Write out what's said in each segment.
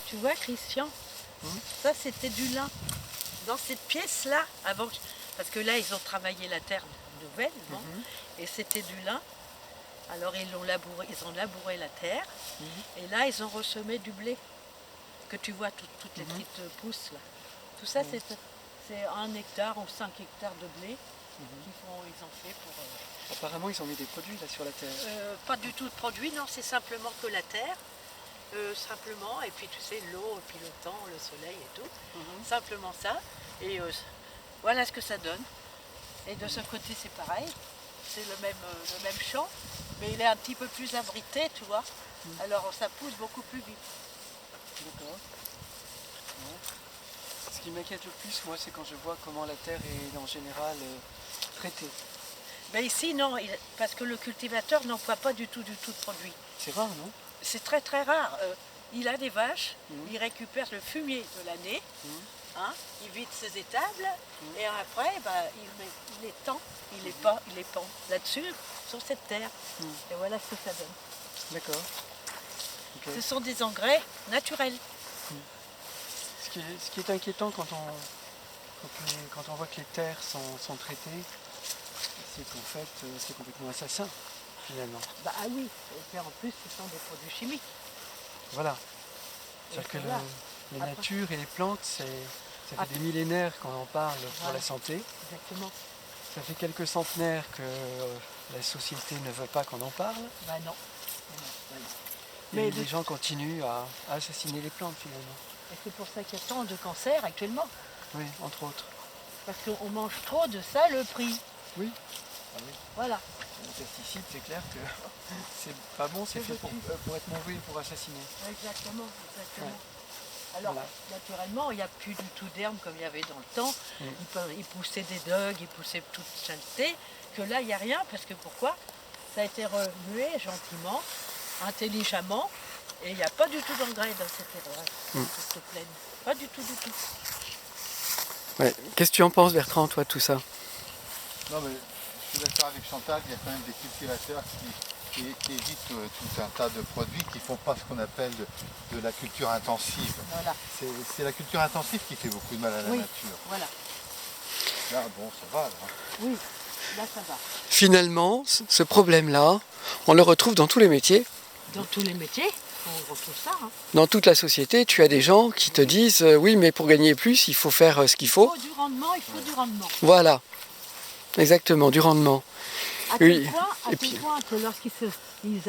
Tu vois, Christian, ça c'était du lin. Dans cette pièce-là, avant, parce que là ils ont travaillé la terre nouvelle, non et c'était du lin. Alors ils ont labouré la terre, et là ils ont ressemé du blé, que tu vois toutes les petites pousses là. Tout ça c'est 1 hectare ou 5 hectares de blé ils ont fait pour... Apparemment ils ont mis des produits là sur la terre. Pas du tout de produits, non, c'est simplement que la terre. Simplement, et puis tu sais, l'eau, et puis le temps, le soleil et tout. Simplement ça. Et voilà ce que ça donne. Et de ce côté, c'est pareil. C'est le même champ, mais il est un petit peu plus abrité, tu vois. Alors ça pousse beaucoup plus vite. D'accord. Ouais. Ce qui m'inquiète le plus, moi, c'est quand je vois comment la terre est en général traitée. Mais ici, non, parce que le cultivateur n'emploie pas du tout de produit. C'est rare, non? C'est très très rare. Il a des vaches, il récupère le fumier de l'année, il vide ses étables, et après, il étend, il les pend là-dessus, sur cette terre. Et voilà ce que ça donne. D'accord. Okay. Ce sont des engrais naturels. Ce qui est inquiétant quand on voit que les terres sont traitées, c'est qu'en fait, c'est complètement assassin, finalement. Bah oui, et puis en plus, ce sont des produits chimiques. Voilà. C'est-à-dire que les natures et les plantes, ça fait des millénaires qu'on en parle pour la santé. Exactement. Ça fait quelques centenaires que la société ne veut pas qu'on en parle. Bah non. Et les gens continuent à assassiner les plantes, finalement. Et c'est pour ça qu'il y a tant de cancers actuellement. Oui, entre autres. Parce qu'on mange trop de ça, le prix. Oui. Ah oui. Voilà. Les pesticides, c'est clair que c'est pas bon, c'est fait pour être mauvais, pour assassiner. Exactement. Ouais. Alors, voilà. naturellement, il n'y a plus du tout d'herbes comme il y avait dans le temps. Ils poussaient des dogues, ils poussaient toute saleté. Que là, il n'y a rien, parce que pourquoi? Ça a été remué gentiment, intelligemment, et il n'y a pas du tout d'engrais dans cette terre, cette plaine. Pas du tout, du tout. Ouais. Qu'est-ce que tu en penses, Bertrand, toi, de tout ça? Non, mais je suis d'accord avec Chantal, il y a quand même des cultivateurs qui évitent tout un tas de produits qui ne font pas ce qu'on appelle de la culture intensive. Voilà. C'est la culture intensive qui fait beaucoup de mal à la nature. Voilà. Là, bon, ça va. Là. Oui, là, ça va. Finalement, ce problème-là, on le retrouve dans tous les métiers. Dans tous les métiers, on retrouve ça. Dans toute la société, tu as des gens qui te disent oui, mais pour gagner plus, il faut faire ce qu'il faut. Il faut du rendement, il faut du rendement. Voilà, exactement, du rendement. À quel point que lorsqu'ils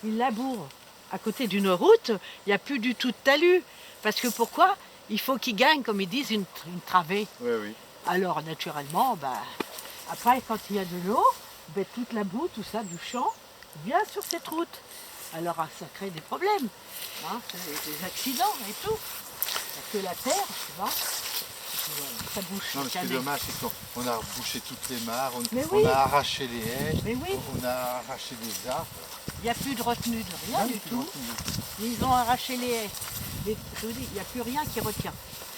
labourent à côté d'une route, il n'y a plus du tout de talus. Parce que pourquoi? Il faut qu'ils gagnent, comme ils disent, une travée. Oui. Alors, naturellement, après, quand il y a de l'eau, toute la boue, tout ça, du champ, vient sur cette route. Alors, ça crée des problèmes, des accidents et tout. Parce que la terre, tu vois, ça bouge. Non, mais ce qui est dommage, c'est qu'on a bouché toutes les mares, on a arraché les haies, on a arraché des arbres. Il n'y a plus de retenue de rien du tout. Ils ont arraché les haies. Je vous dis, il n'y a plus rien qui retient.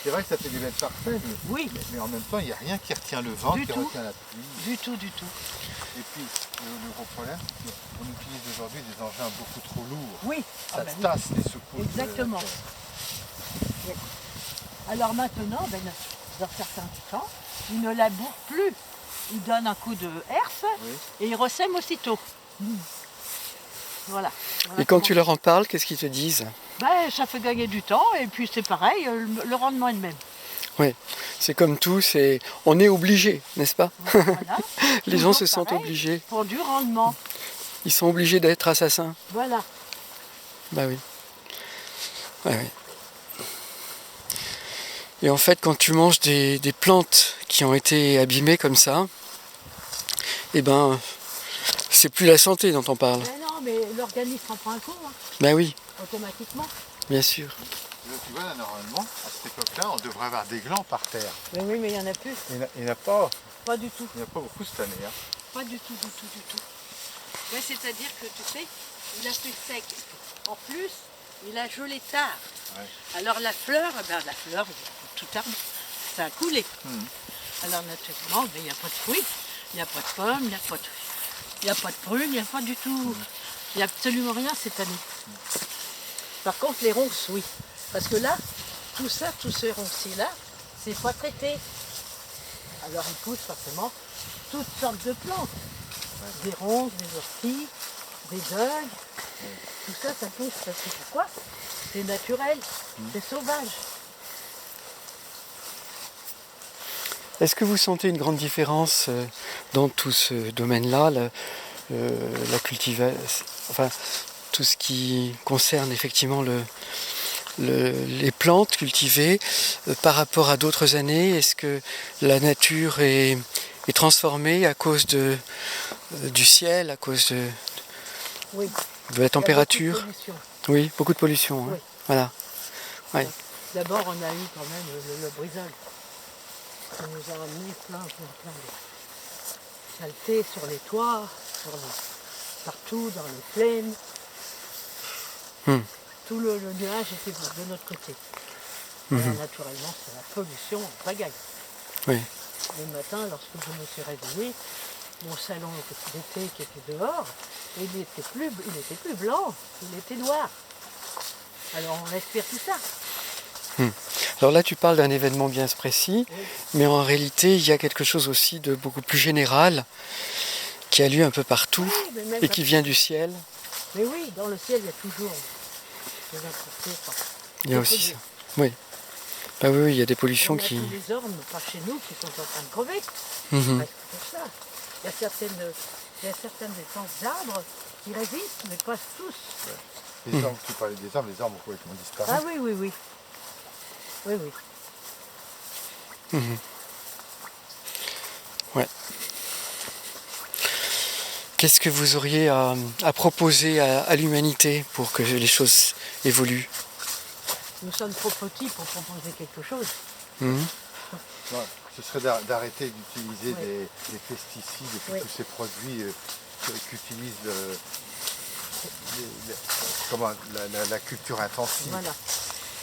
C'est vrai que ça fait des belles parcelles, mais en même temps, il n'y a rien qui retient le vent, qui retient la pluie. Du tout, du tout. Et puis, le gros problème, c'est qu'on utilise aujourd'hui des engins beaucoup trop lourds. Oui. Ça tasse les secousses. Exactement. Alors maintenant, dans certains champs, ils ne labourent plus. Ils donnent un coup de herse et ils ressèment aussitôt. Voilà. Et quand tu leur en parles, qu'est-ce qu'ils te disent? Ça fait gagner du temps et puis c'est pareil, le rendement est le même. Oui, c'est comme tout, on est obligé, n'est-ce pas? Voilà. Les gens se sentent obligés. Pour du rendement. Ils sont obligés d'être assassins. Voilà. Bah oui. Ouais, oui. Et en fait, quand tu manges des plantes qui ont été abîmées comme ça, c'est plus la santé dont on parle. Mais non, mais l'organisme en prend un coup, Bah oui. Automatiquement. Bien sûr. Tu vois, là, normalement, à cette époque-là, on devrait avoir des glands par terre. Mais oui, mais il n'y en a plus. Il n'y en a pas. Pas du tout. Il n'y en a pas beaucoup cette année. Pas du tout, du tout, du tout. Ouais, c'est-à-dire que, tu sais, il a fait sec. En plus, il a gelé tard. Ouais. Alors la fleur, tout arbre, ça a coulé. Alors naturellement, il n'y a pas de fruits, il n'y a pas de pommes, il n'y a pas de prunes, il n'y a pas du tout. Il n'y a absolument rien cette année. Par contre, les ronces, oui. Parce que là, tout ça, tout ce ronci-là, c'est pas traité. Alors il pousse forcément toutes sortes de plantes. Des ronces, des orties, des deuils. Tout ça, ça pousse. Parce que pourquoi? C'est naturel, c'est sauvage. Est-ce que vous sentez une grande différence dans tout ce domaine-là, la enfin, tout ce qui concerne effectivement les plantes cultivées par rapport à d'autres années? Est-ce que la nature est transformée à cause du ciel, à cause Oui. de la température? Il y a beaucoup de pollution. Oui, beaucoup de pollution. Oui. Hein. Voilà. Ouais. D'abord, on a eu quand même le brisol. Ça nous a amené plein de saleté sur les toits, partout, dans les plaines. Tout le nuage était de notre côté. Alors, naturellement, c'est la pollution en pagaille. Oui. Le matin, lorsque je me suis réveillée, mon salon d'été qui était dehors, il n'était plus blanc, il était noir. Alors on respire tout ça. Alors là, tu parles d'un événement bien précis, mais en réalité, il y a quelque chose aussi de beaucoup plus général qui a lieu un peu partout et qui vient du ciel. Mais oui, dans le ciel, il y a toujours des impuretés. Il y a aussi ça. Oui. Bah oui, il y a des pollutions qui... On a tous les ormes par chez nous qui sont en train de crever. Mhm. C'est pour ça. Il y a certaines essences d'arbres qui résistent, mais pas tous. Les arbres, tu parlais des arbres, les arbres ont complètement disparu. Ah oui, oui, oui. Oui, oui. Mhm. Ouais. Qu'est-ce que vous auriez à proposer à l'humanité pour que les choses évoluent? Nous sommes trop petits pour proposer quelque chose. Mhm. Ouais, ce serait d'arrêter d'utiliser des pesticides et puis tous ces produits qu'utilise la culture intensive. Voilà.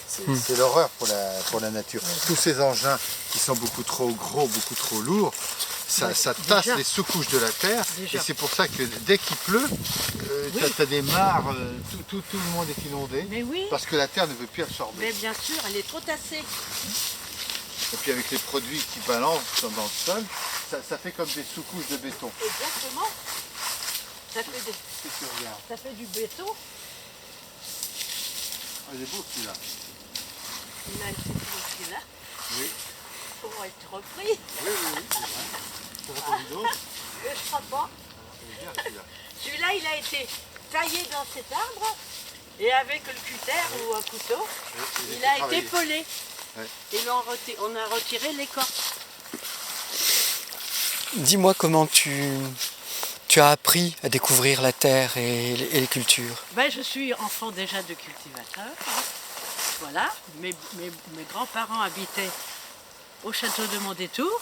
C'est l'horreur pour la nature. Tous ces engins qui sont beaucoup trop gros, beaucoup trop lourds, ça tasse les sous-couches de la terre. Et c'est pour ça que dès qu'il pleut, tu as des mares, tout le monde est inondé. Mais oui. Parce que la terre ne veut plus absorber. Mais bien sûr, elle est trop tassée. Et puis avec les produits qui balancent dans le sol, ça fait comme des sous-couches de béton. Exactement. Ça fait du béton. Ah, il est beau celui-là. Il a été pris là. Oui. Pour être repris. Oui, c'est vrai. Ça va pas du dos. Je crois pas. Celui-là, il a été taillé dans cet arbre et avec le cutter ou un couteau, il a été pelé. Ouais. Et on a retiré l'écorce. Dis-moi comment tu as appris à découvrir la terre et les cultures. Ben, je suis enfant déjà de cultivateur. Voilà, mes grands-parents habitaient au château de Mondétour.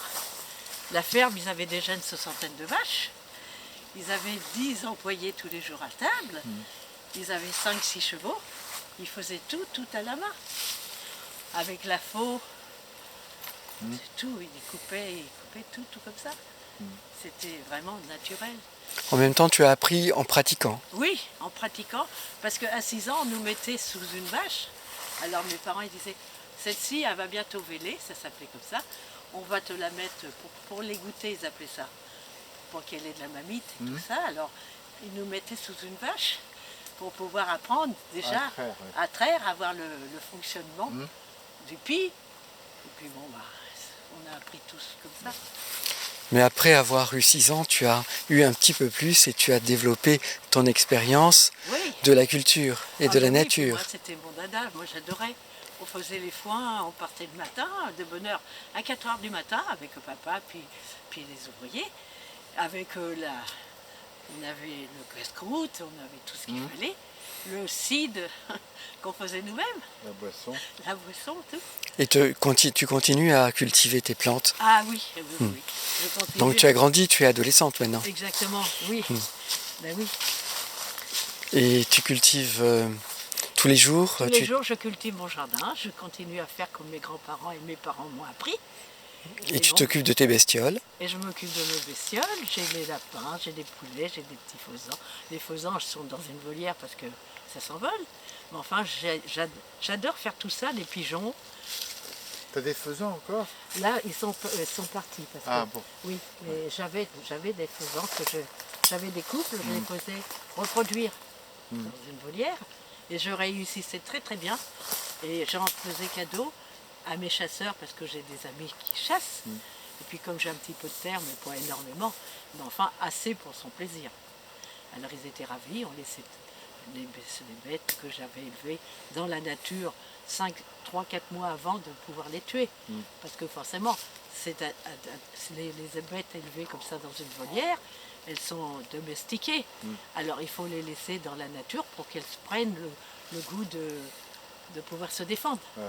La ferme, ils avaient déjà une 60aine de vaches. Ils avaient 10 employés tous les jours à table. Ils avaient 5-6 chevaux. Ils faisaient tout à la main. Avec la faux, tout, ils coupaient tout comme ça. C'était vraiment naturel. En même temps, tu as appris en pratiquant. Oui, en pratiquant, parce qu'à 6 ans, on nous mettait sous une vache. Alors mes parents ils disaient, celle-ci, elle va bientôt véler, ça s'appelait comme ça. On va te la mettre pour les goûter, ils appelaient ça, pour qu'elle ait de la mamite et tout ça. Alors ils nous mettaient sous une vache pour pouvoir apprendre déjà à traire, à voir le fonctionnement du pis. Et puis bon, on a appris tous comme ça. Mais après avoir eu 6 ans, tu as eu un petit peu plus et tu as développé ton expérience de la culture et de la nature. Moi, c'était mon dada, moi j'adorais. On faisait les foins, on partait le matin, de bonne heure, à 4 h du matin, avec le papa, puis les ouvriers. Avec on avait le casse-croûte, on avait tout ce qu'il fallait. Le cidre qu'on faisait nous-mêmes. La boisson. La boisson, tout. Et tu continues à cultiver tes plantes. Ah oui, oui. Je continue. Donc tu as grandi, tu es adolescente maintenant. Exactement, oui. Ben oui. Et tu cultives tous les jours? Tous les jours, je cultive mon jardin. Je continue à faire comme mes grands-parents et mes parents m'ont appris. Et tu t'occupes de tes bestioles? Et je m'occupe de mes bestioles. J'ai des lapins, j'ai des poulets, j'ai des petits faisans. Les faisans sont dans une volière parce que ça s'envole. Mais enfin, j'adore faire tout ça, les pigeons. T'as des faisans encore? Là, ils sont partis. Parce que, Bon. Oui, mais j'avais des faisans j'avais des couples, je les faisais reproduire dans une volière. Et je réussissais très très bien. Et j'en faisais cadeau à mes chasseurs parce que j'ai des amis qui chassent. Et puis comme j'ai un petit peu de terre, mais pas énormément, mais enfin assez pour son plaisir. Alors ils étaient ravis, on laissait les bêtes que j'avais élevées dans la nature 3-4 mois avant de pouvoir les tuer. Parce que forcément, les bêtes élevées comme ça dans une volière, elles sont domestiquées. Alors il faut les laisser dans la nature pour qu'elles prennent le goût de pouvoir se défendre. Ouais.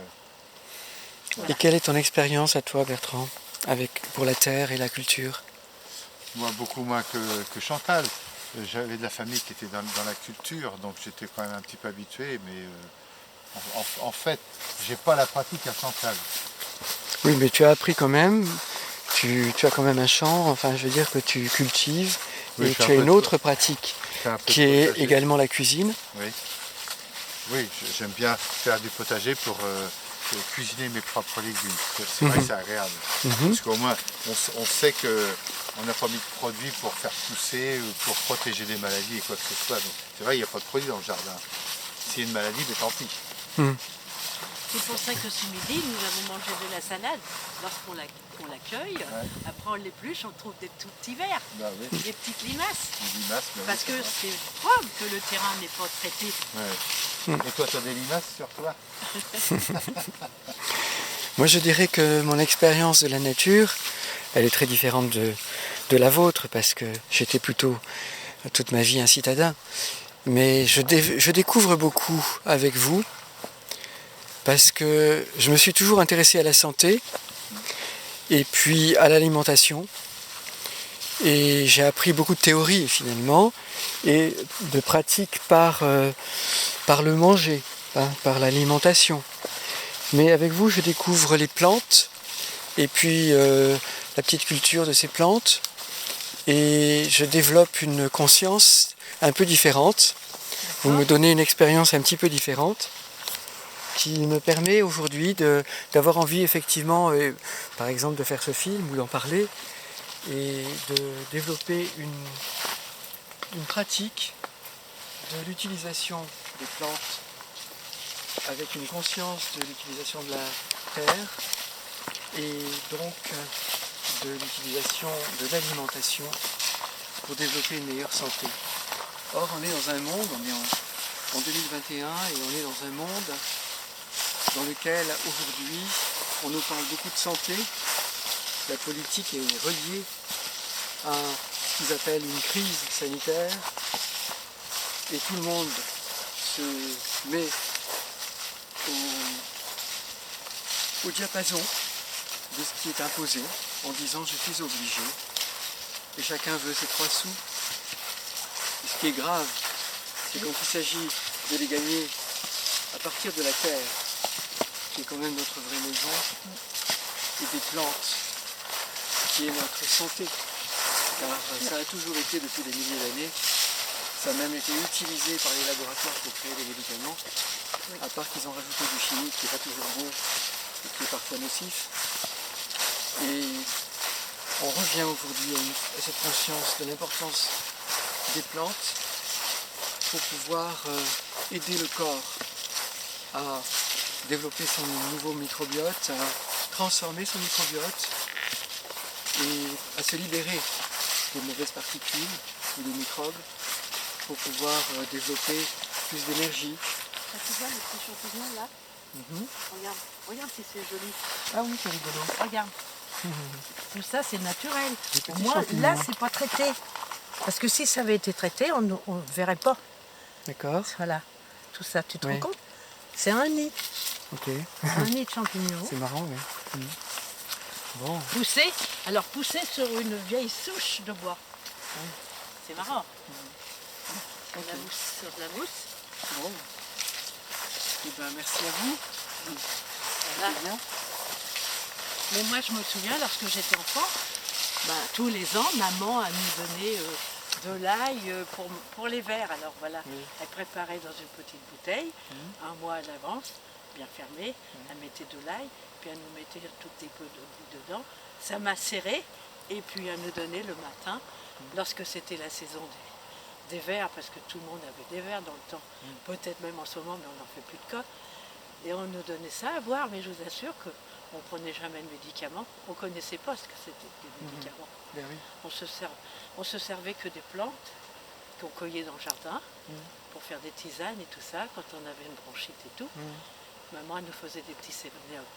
Voilà. Et quelle est ton expérience à toi, Bertrand, pour la terre et la culture? Moi, beaucoup moins que Chantal. J'avais de la famille qui était dans la culture, donc j'étais quand même un petit peu habitué, mais en fait, j'ai pas la pratique à Chantal. Oui, mais tu as appris quand même, tu as quand même un champ, enfin je veux dire que tu cultives, Oui, et tu as une autre pratique qui est également la cuisine. Oui, j'aime bien faire du potager pour cuisiner mes propres légumes. C'est vrai que c'est agréable. Parce qu'au moins, on sait qu'on n'a pas mis de produits pour faire pousser ou pour protéger des maladies et quoi que ce soit. Donc, c'est vrai, il n'y a pas de produits dans le jardin. S'il y a une maladie, mais tant pis. C'est pour ça que ce midi, nous avons mangé de la salade. Lorsqu'on la cueille, après on l'épluche, on trouve des tout petits vers, des petites limaces. Parce que c'est preuve que le terrain n'est pas traité. Et toi, tu as des limaces sur toi? Moi je dirais que mon expérience de la nature, elle est très différente de la vôtre, parce que j'étais plutôt toute ma vie un citadin. Mais je découvre beaucoup avec vous, parce que je me suis toujours intéressé à la santé, et puis à l'alimentation. Et j'ai appris beaucoup de théories finalement, et de pratiques par le manger, par l'alimentation. Mais avec vous, je découvre les plantes, et puis la petite culture de ces plantes, et je développe une conscience un peu différente. Vous me donnez une expérience un petit peu différente, qui me permet aujourd'hui d'avoir envie effectivement, par exemple, de faire ce film ou d'en parler, et de développer une pratique de l'utilisation des plantes avec une conscience de l'utilisation de la terre et donc de l'utilisation de l'alimentation pour développer une meilleure santé. Or, on est dans un monde, on est en 2021 et on est dans un monde dans lequel aujourd'hui on nous parle beaucoup de santé. La politique est reliée à ce qu'ils appellent une crise sanitaire et tout le monde se met au diapason de ce qui est imposé en disant je suis obligé et chacun veut ses 3 sous. Et ce qui est grave, c'est quand il s'agit de les gagner à partir de la terre, qui est quand même notre vraie maison, et des plantes, qui est notre santé. Car ça a toujours été depuis des milliers d'années, ça a même été utilisé par les laboratoires pour créer des médicaments, à part qu'ils ont rajouté du chimique qui n'est pas toujours bon et qui est parfois nocif. Et on revient aujourd'hui à cette conscience de l'importance des plantes pour pouvoir aider le corps à développer son nouveau microbiote, à transformer son microbiote et à se libérer des mauvaises particules ou des microbes pour pouvoir développer plus d'énergie. Tu vois les petits champignons là? Regarde si c'est joli. Ah oui, c'est rigolo. Regarde. Tout ça c'est naturel. Des Au petits moins champignons. là c'est pas traité. Parce que si ça avait été traité, on ne verrait pas. D'accord. Voilà. Tout ça, tu te Oui. rends compte? C'est un nid. Ok. Un nid de champignons. C'est marrant, oui. Bon. Poussé sur une vieille souche de bois. C'est marrant. Sur de la mousse. Bon. Eh ben, merci à vous. Voilà. C'est bien. Mais moi je me souviens lorsque j'étais enfant, tous les ans maman a nous donné de l'ail pour les verres. Alors voilà, Oui. elle préparait dans une petite bouteille, un mois à l'avance, bien fermée, elle mettait de l'ail, puis elle nous mettait toutes les pots de dedans, ça macérait, et puis elle nous donnait le matin, lorsque c'était la saison des verres, parce que tout le monde avait des verres dans le temps, peut-être même en ce moment, mais on n'en fait plus de cas, et on nous donnait ça à boire, mais je vous assure que on ne prenait jamais de médicaments, on ne connaissait pas ce que c'était des médicaments. Ben oui. On se servait que des plantes qu'on cueillait dans le jardin pour faire des tisanes et tout ça, quand on avait une bronchite et tout. Maman elle nous faisait des petits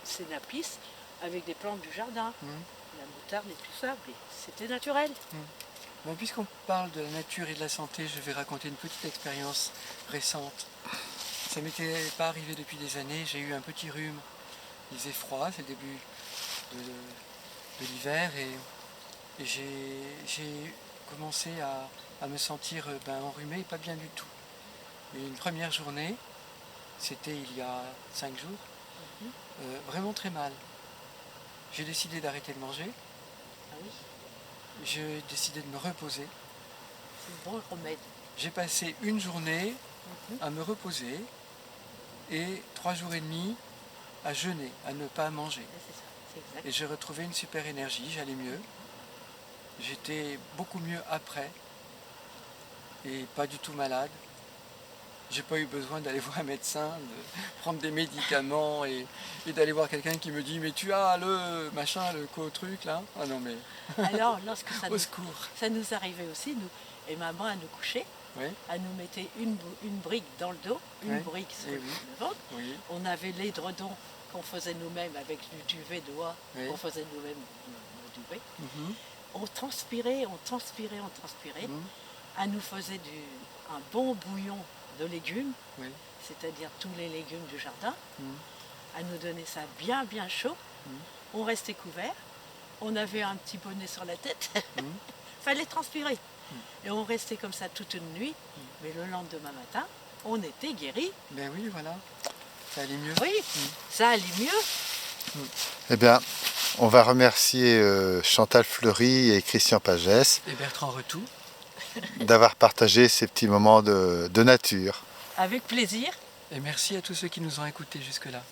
sénapis avec des plantes du jardin, la moutarde et tout ça, mais c'était naturel. Ben, puisqu'on parle de la nature et de la santé, je vais raconter une petite expérience récente. Ça m'était pas arrivé depuis des années, j'ai eu un petit rhume. Il faisait froid, c'est le début de l'hiver et j'ai commencé à me sentir enrhumé et pas bien du tout. Et une première journée, c'était il y a 5 jours, vraiment très mal. J'ai décidé d'arrêter de manger, Ah oui, j'ai décidé de me reposer. c'est un bon remède. J'ai passé une journée à me reposer et 3 jours et demi à jeûner, à ne pas manger. C'est ça, c'est exact. Et j'ai retrouvé une super énergie, j'allais mieux. J'étais beaucoup mieux après et pas du tout malade. J'ai pas eu besoin d'aller voir un médecin, de prendre des médicaments et d'aller voir quelqu'un qui me dit mais tu as le machin, le co-truc là. Ah non mais Alors, lorsque au secours. ça nous arrivait aussi, nous, et maman, elle nous couchait, Oui, elle nous mettait une brique dans le dos, une Oui, brique sur et le oui. ventre. oui, On avait l'édredon qu'on faisait nous-mêmes avec du duvet de oie, Oui. qu'on faisait nous-mêmes le duvet. mhm, On transpirait. mhm, Elle nous faisait un bon bouillon de légumes, oui, c'est-à-dire tous les légumes du jardin. mhm, Elle nous donnait ça bien bien chaud. On restait couverts. On avait un petit bonnet sur la tête. Fallait transpirer. Et on restait comme ça toute une nuit. Mais le lendemain matin, on était guéris. ben oui voilà, ça allait mieux. Oui, ça allait mieux. Eh bien, on va remercier Chantal Fleury et Christian Pagès Et Bertrand Retou. d'avoir partagé ces petits moments de nature. Avec plaisir. Et merci à tous ceux qui nous ont écoutés jusque-là.